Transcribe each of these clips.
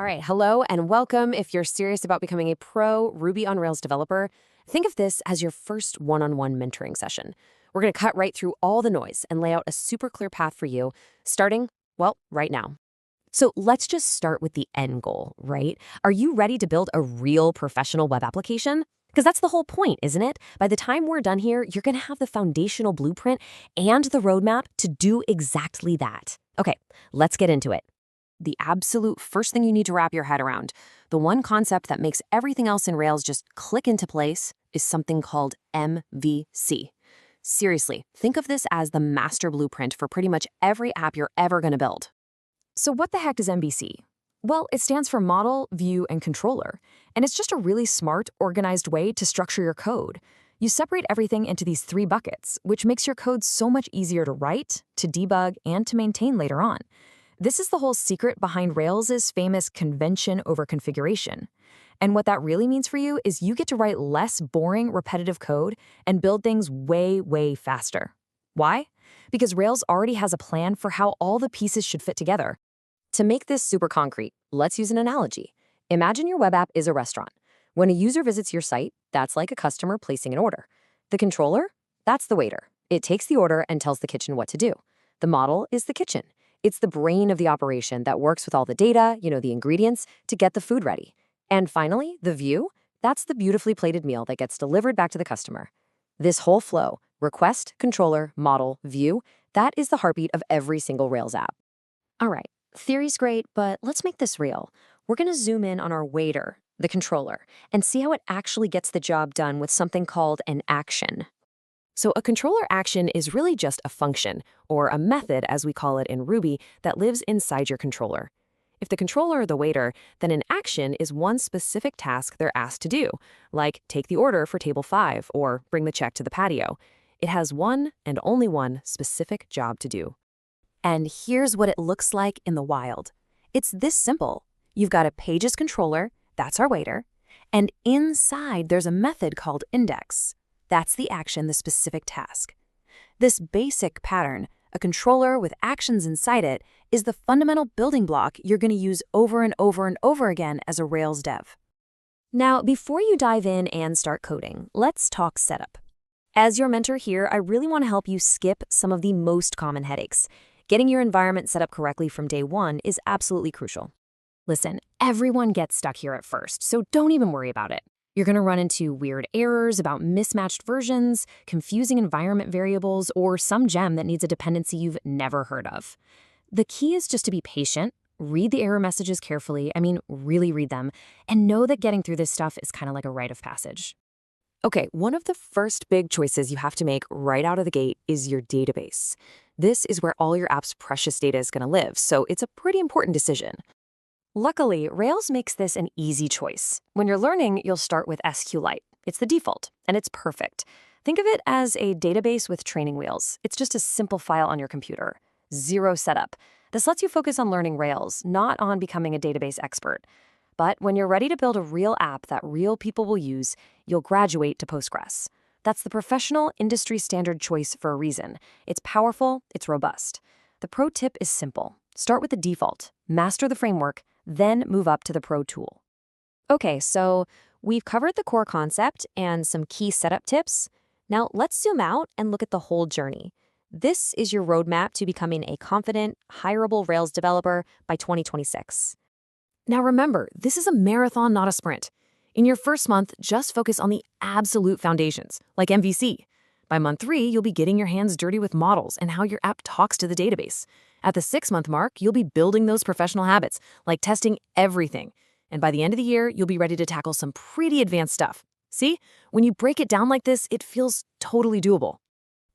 All right, hello and welcome. If you're serious about becoming a pro Ruby on Rails developer, think of this as your first one-on-one mentoring session. We're going to cut right through all the noise and lay out a super clear path for you, starting, well, right now. So let's just start with the end goal, right? Are you ready to build a real professional web application? Because that's the whole point, isn't it? By the time we're done here, you're going to have the foundational blueprint and the roadmap to do exactly that. Okay, let's get into it. The absolute first thing you need to wrap your head around, the one concept that makes everything else in Rails just click into place, is something called MVC. Seriously, think of this as the master blueprint for pretty much every app you're ever going to build. So what the heck is MVC? Well, it stands for Model, View, and Controller, and it's just a really smart, organized way to structure your code. You separate everything into these three buckets, which makes your code so much easier to write, to debug, and to maintain later on. This is the whole secret behind Rails' famous convention over configuration. And what that really means for you is you get to write less boring, repetitive code and build things way, way faster. Why? Because Rails already has a plan for how all the pieces should fit together. To make this super concrete, let's use an analogy. Imagine your web app is a restaurant. When a user visits your site, that's like a customer placing an order. The controller? That's the waiter. It takes the order and tells the kitchen what to do. The model is the kitchen. It's the brain of the operation that works with all the data, the ingredients, to get the food ready. And finally, the view, that's the beautifully plated meal that gets delivered back to the customer. This whole flow, request, controller, model, view, that is the heartbeat of every single Rails app. All right, theory's great, but let's make this real. We're going to zoom in on our waiter, the controller, and see how it actually gets the job done with something called an action. So a controller action is really just a function, or a method as we call it in Ruby, that lives inside your controller. If the controller are the waiter, then an action is one specific task they're asked to do, like take the order for table 5 or bring the check to the patio. It has one and only one specific job to do. And here's what it looks like in the wild. It's this simple. You've got a pages controller, that's our waiter, and inside there's a method called index. That's the action, the specific task. This basic pattern, a controller with actions inside it, is the fundamental building block you're going to use over and over and over again as a Rails dev. Now, before you dive in and start coding, let's talk setup. As your mentor here, I really want to help you skip some of the most common headaches. Getting your environment set up correctly from day one is absolutely crucial. Listen, everyone gets stuck here at first, so don't even worry about it. You're going to run into weird errors about mismatched versions, confusing environment variables, or some gem that needs a dependency you've never heard of. The key is just to be patient, read the error messages carefully, really read them, and know that getting through this stuff is kind of like a rite of passage. Okay, one of the first big choices you have to make right out of the gate is your database. This is where all your app's precious data is going to live, so it's a pretty important decision. Luckily, Rails makes this an easy choice. When you're learning, you'll start with SQLite. It's the default, and it's perfect. Think of it as a database with training wheels. It's just a simple file on your computer. Zero setup. This lets you focus on learning Rails, not on becoming a database expert. But when you're ready to build a real app that real people will use, you'll graduate to Postgres. That's the professional industry standard choice for a reason. It's powerful, it's robust. The pro tip is simple. Start with the default, master the framework, then move up to the Pro tool. Okay, so we've covered the core concept and some key setup tips. Now let's zoom out and look at the whole journey. This is your roadmap to becoming a confident, hireable Rails developer by 2026. Now remember, this is a marathon, not a sprint. In your first month, just focus on the absolute foundations, like MVC. By month 3, you'll be getting your hands dirty with models and how your app talks to the database. At the 6-month mark, you'll be building those professional habits, like testing everything. And by the end of the year, you'll be ready to tackle some pretty advanced stuff. See, when you break it down like this, it feels totally doable.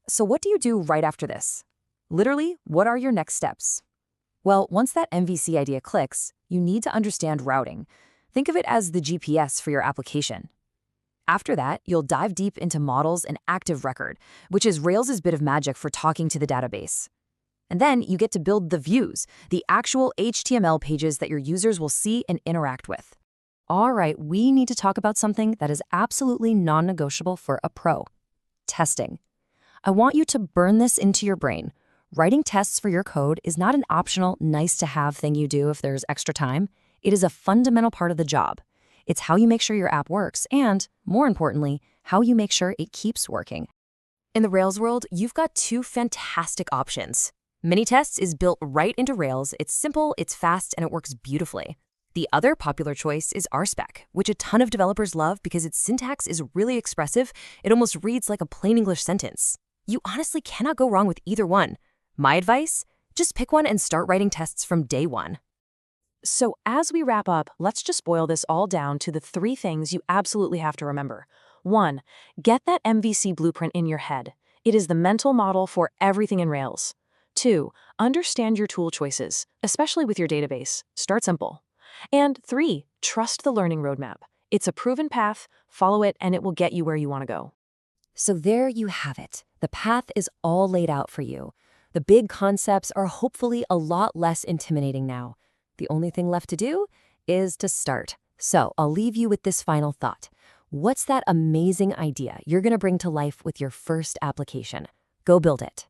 So what do you do right after this? Literally, what are your next steps? Well, once that MVC idea clicks, you need to understand routing. Think of it as the GPS for your application. After that, you'll dive deep into models and active record, which is Rails' bit of magic for talking to the database. And then you get to build the views, the actual HTML pages that your users will see and interact with. All right, we need to talk about something that is absolutely non-negotiable for a pro: testing. I want you to burn this into your brain. Writing tests for your code is not an optional, nice-to-have thing you do if there's extra time. It is a fundamental part of the job. It's how you make sure your app works and, more importantly, how you make sure it keeps working. In the Rails world, you've got two fantastic options. Minitests is built right into Rails. It's simple, it's fast, and it works beautifully. The other popular choice is RSpec, which a ton of developers love because its syntax is really expressive. It almost reads like a plain English sentence. You honestly cannot go wrong with either one. My advice? Just pick one and start writing tests from day one. So as we wrap up, let's just boil this all down to the 3 things you absolutely have to remember. 1. Get that MVC blueprint in your head. It is the mental model for everything in Rails. 2. Understand your tool choices, especially with your database. Start simple. And 3. Trust the learning roadmap. It's a proven path, follow it, and it will get you where you want to go. So there you have it. The path is all laid out for you. The big concepts are hopefully a lot less intimidating now. The only thing left to do is to start. So I'll leave you with this final thought. What's that amazing idea you're going to bring to life with your first application? Go build it.